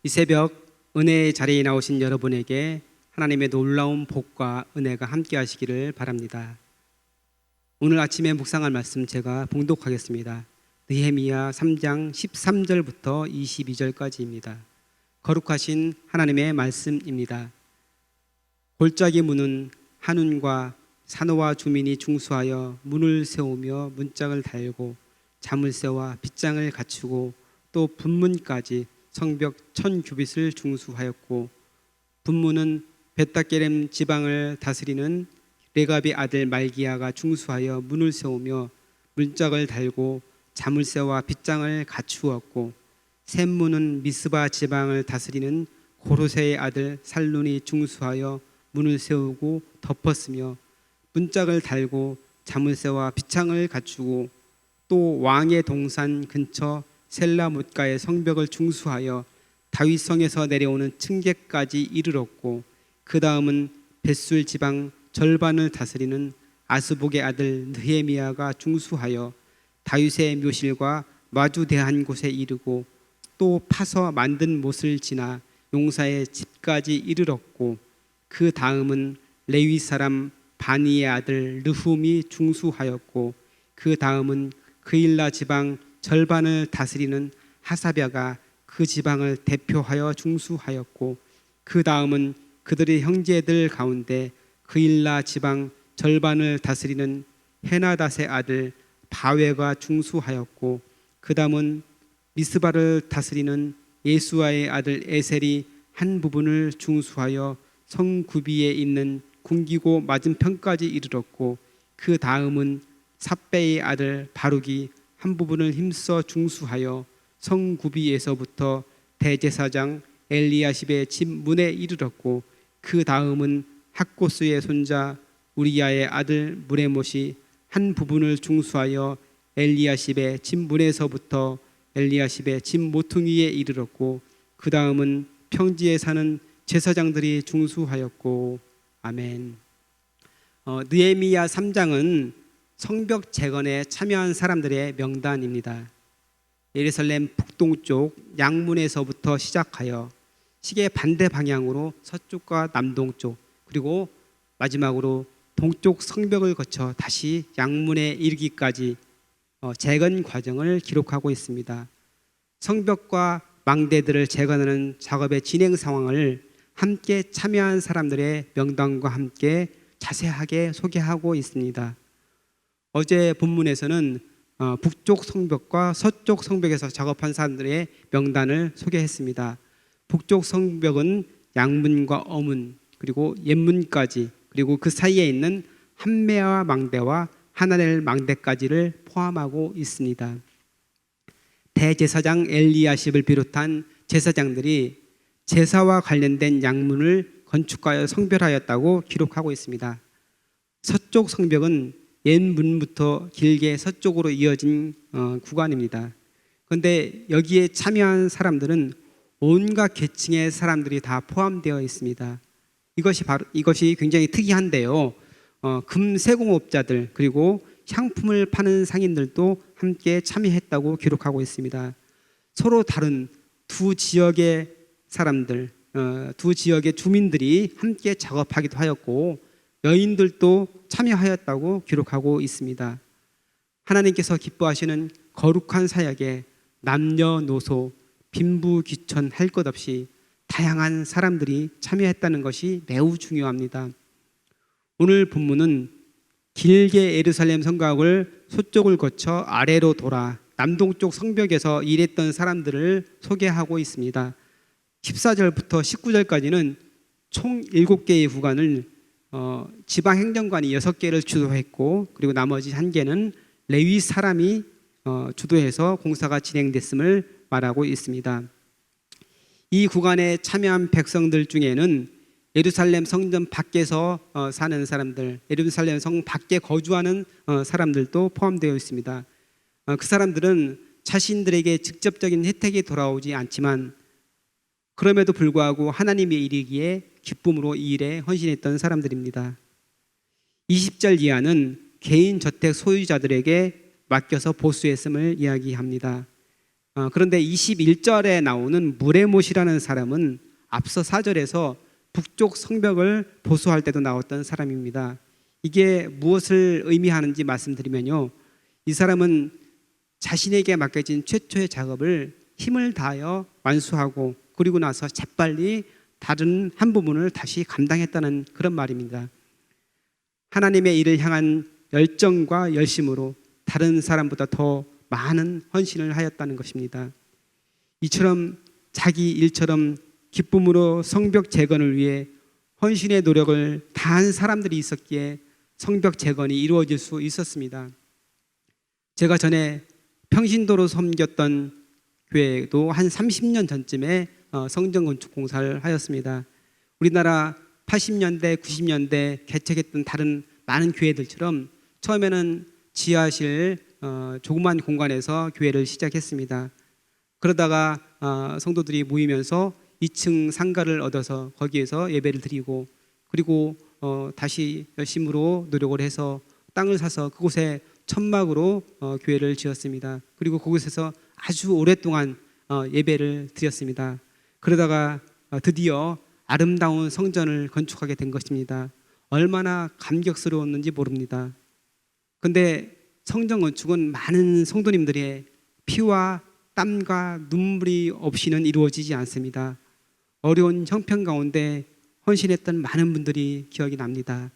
이 새벽 은혜의 자리에 나오신 여러분에게 하나님의 놀라운 복과 은혜가 함께 하시기를 바랍니다. 오늘 아침에 묵상할 말씀 제가 봉독하겠습니다. 느헤미야 3장 13절부터 22절까지입니다. 거룩하신 하나님의 말씀입니다. 골짜기 문은 한운과 산호와 주민이 중수하여 문을 세우며 문짝을 달고 자물쇠와 빗장을 갖추고 또 분문까지 성벽 1000규빗을 중수하였고, 분문은 벳다게렘 지방을 다스리는 레갑의 아들 말기야가 중수하여 문을 세우며 문짝을 달고 자물쇠와 빗장을 갖추었고, 샘문은 미스바 지방을 다스리는 고로세의 아들 살룬이 중수하여 문을 세우고 덮었으며 문짝을 달고 자물쇠와 빗장을 갖추고, 또 왕의 동산 근처 셀라못가의 성벽을 중수하여 다윗성에서 내려오는 층계까지 이르렀고, 그 다음은 벳술 지방 절반을 다스리는 아스복의 아들 느헤미야가 중수하여 다윗의 묘실과 마주대한 곳에 이르고, 또 파서 만든 못을 지나 용사의 집까지 이르렀고, 그 다음은 레위 사람 바니의 아들 르훔이 중수하였고, 그 다음은 그일라 지방 절반을 다스리는 하사랴가 그 지방을 대표하여 중수하였고, 그 다음은 그들의 형제들 가운데 그일라 지방 절반을 다스리는 헤나닷의 아들 바웨가 중수하였고, 그 다음은 미스바를 다스리는 예수아의 아들 에셀이 한 부분을 중수하여 성구비에 있는 궁기고 맞은편까지 이르렀고, 그 다음은 삽배의 아들 바룩이 한 부분을 힘써 중수하여 성구비에서부터 대제사장 엘리야십의 집 문에 이르렀고, 그 다음은 학고스의 손자 우리야의 아들 무레못이 한 부분을 중수하여 엘리야십의 집 문에서부터 엘리야십의 집 모퉁이에 이르렀고, 그 다음은 평지에 사는 제사장들이 중수하였고. 아멘. 느헤미야 3장은 성벽 재건에 참여한 사람들의 명단입니다. 예루살렘 북동쪽 양문에서부터 시작하여 시계 반대 방향으로 서쪽과 남동쪽, 그리고 마지막으로 동쪽 성벽을 거쳐 다시 양문에 이르기까지 재건 과정을 기록하고 있습니다. 성벽과 망대들을 재건하는 작업의 진행 상황을 함께 참여한 사람들의 명단과 함께 자세하게 소개하고 있습니다. 어제 본문에서는 북쪽 성벽과 서쪽 성벽에서 작업한 사람들의 명단을 소개했습니다. 북쪽 성벽은 양문과 어문, 그리고 옛문까지, 그리고 그 사이에 있는 한메아 망대와 하나넬 망대까지를 포함하고 있습니다. 대제사장 엘리야십을 비롯한 제사장들이 제사와 관련된 양문을 건축하여 성별하였다고 기록하고 있습니다. 서쪽 성벽은 옛문부터 길게 서쪽으로 이어진 구간입니다. 그런데 여기에 참여한 사람들은 온갖 계층의 사람들이 다 포함되어 있습니다. 이것이 굉장히 특이한데요. 금세공업자들, 그리고 향품을 파는 상인들도 함께 참여했다고 기록하고 있습니다. 서로 다른 두 지역의 사람들, 두 지역의 주민들이 함께 작업하기도 하였고, 여인들도 참여하였다고 기록하고 있습니다. 하나님께서 기뻐하시는 거룩한 사역에 남녀노소, 빈부귀천 할 것 없이 다양한 사람들이 참여했다는 것이 매우 중요합니다. 오늘 본문은 길게 예루살렘 성곽을 서쪽을 거쳐 아래로 돌아 남동쪽 성벽에서 일했던 사람들을 소개하고 있습니다. 14절부터 19절까지는 총 7개의 구간을 지방행정관이 6개를 주도했고, 그리고 나머지 1개는 레위 사람이 주도해서 공사가 진행됐음을 말하고 있습니다. 이 구간에 참여한 백성들 중에는 예루살렘 성전 밖에서 사는 사람들, 예루살렘 성 밖에 거주하는 사람들도 포함되어 있습니다. 그 사람들은 자신들에게 직접적인 혜택이 돌아오지 않지만, 그럼에도 불구하고 하나님이 이르기에 기쁨으로 이 일에 헌신했던 사람들입니다. 20절 이하는 개인 저택 소유자들에게 맡겨서 보수했음을 이야기합니다. 그런데 21절에 나오는 무레못이라는 사람은 앞서 4절에서 북쪽 성벽을 보수할 때도 나왔던 사람입니다. 이게 무엇을 의미하는지 말씀드리면요, 이 사람은 자신에게 맡겨진 최초의 작업을 힘을 다하여 완수하고 그리고 나서 재빨리 다른 한 부분을 다시 감당했다는 그런 말입니다. 하나님의 일을 향한 열정과 열심으로 다른 사람보다 더 많은 헌신을 하였다는 것입니다. 이처럼 자기 일처럼 기쁨으로 성벽 재건을 위해 헌신의 노력을 다한 사람들이 있었기에 성벽 재건이 이루어질 수 있었습니다. 제가 전에 평신도로 섬겼던 교회도 한 30년 전쯤에 성전 건축 공사를 하였습니다. 우리나라 80년대, 90년대 개척했던 다른 많은 교회들처럼 처음에는 지하실 조그만 공간에서 교회를 시작했습니다. 그러다가 성도들이 모이면서 2층 상가를 얻어서 거기에서 예배를 드리고, 그리고 다시 열심으로 노력을 해서 땅을 사서 그곳에 천막으로 교회를 지었습니다. 그리고 그곳에서 아주 오랫동안 예배를 드렸습니다. 그러다가 드디어 아름다운 성전을 건축하게 된 것입니다. 얼마나 감격스러웠는지 모릅니다. 그런데 성전 건축은 많은 성도님들의 피와 땀과 눈물이 없이는 이루어지지 않습니다. 어려운 형편 가운데 헌신했던 많은 분들이 기억이 납니다.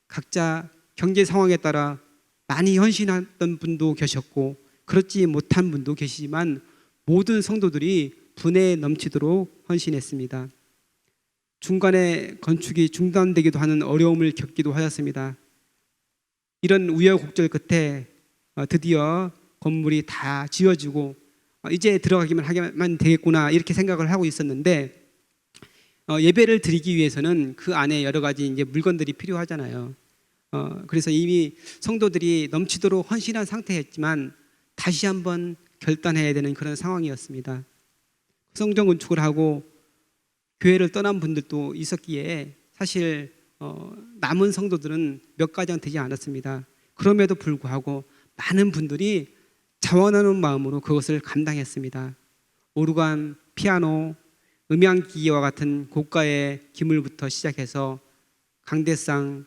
각자 경제 상황에 따라 많이 헌신했던 분도 계셨고 그렇지 못한 분도 계시지만 모든 성도들이 분에 넘치도록 헌신했습니다. 중간에 건축이 중단되기도 하는 어려움을 겪기도 하였습니다. 이런 우여곡절 끝에 드디어 건물이 다 지어지고 이제 들어가기만 하면 되겠구나 이렇게 생각을 하고 있었는데, 예배를 드리기 위해서는 그 안에 여러 가지 이제 물건들이 필요하잖아요. 그래서 이미 성도들이 넘치도록 헌신한 상태였지만 다시 한번 결단해야 되는 그런 상황이었습니다. 성전 건축을 하고 교회를 떠난 분들도 있었기에 사실 남은 성도들은 몇 가정 되지 않았습니다. 그럼에도 불구하고 많은 분들이 자원하는 마음으로 그것을 감당했습니다. 오르간, 피아노, 음향기기와 같은 고가의 기물부터 시작해서 강대상,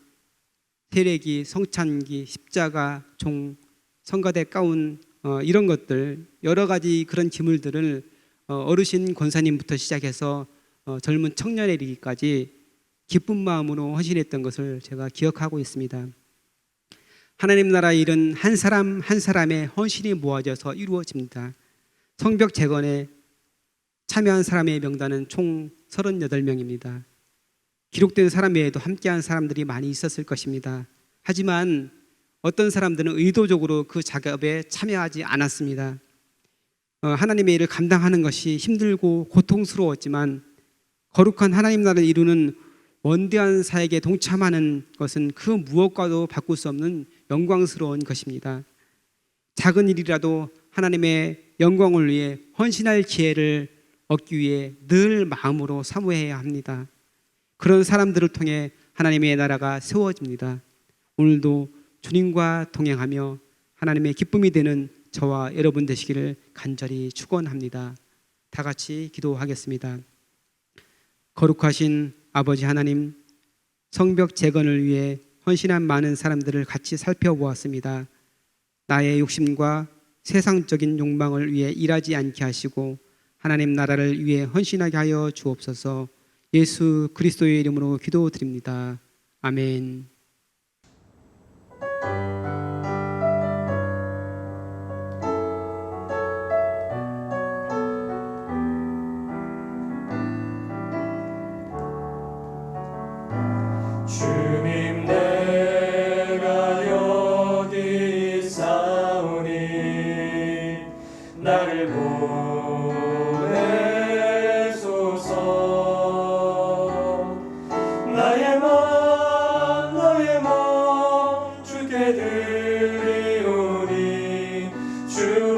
세례기, 성찬기, 십자가, 종, 성가대 가운 이런 것들 여러 가지 그런 기물들을 어르신 권사님부터 시작해서 젊은 청년에 이르기까지 기쁜 마음으로 헌신했던 것을 제가 기억하고 있습니다. 하나님 나라의 일은 한 사람 한 사람의 헌신이 모아져서 이루어집니다. 성벽 재건에 참여한 사람의 명단은 총 38명입니다. 기록된 사람 외에도 함께한 사람들이 많이 있었을 것입니다. 하지만 어떤 사람들은 의도적으로 그 작업에 참여하지 않았습니다. 하나님의 일을 감당하는 것이 힘들고 고통스러웠지만 거룩한 하나님 나라를 이루는 원대한 사역에 동참하는 것은 그 무엇과도 바꿀 수 없는 영광스러운 것입니다. 작은 일이라도 하나님의 영광을 위해 헌신할 기회를 얻기 위해 늘 마음으로 사모해야 합니다. 그런 사람들을 통해 하나님의 나라가 세워집니다. 오늘도 주님과 동행하며 하나님의 기쁨이 되는 저와 여러분 되시기를 간절히 축원합니다. 다 같이 기도하겠습니다. 거룩하신 아버지 하나님, 성벽 재건을 위해 헌신한 많은 사람들을 같이 살펴보았습니다. 나의 욕심과 세상적인 욕망을 위해 일하지 않게 하시고 하나님 나라를 위해 헌신하게 하여 주옵소서. 예수 그리스도의 이름으로 기도드립니다. 아멘. 주님 내가 여기 있사오니 나를 보내소서. 나의 마음 주께 드리오니 주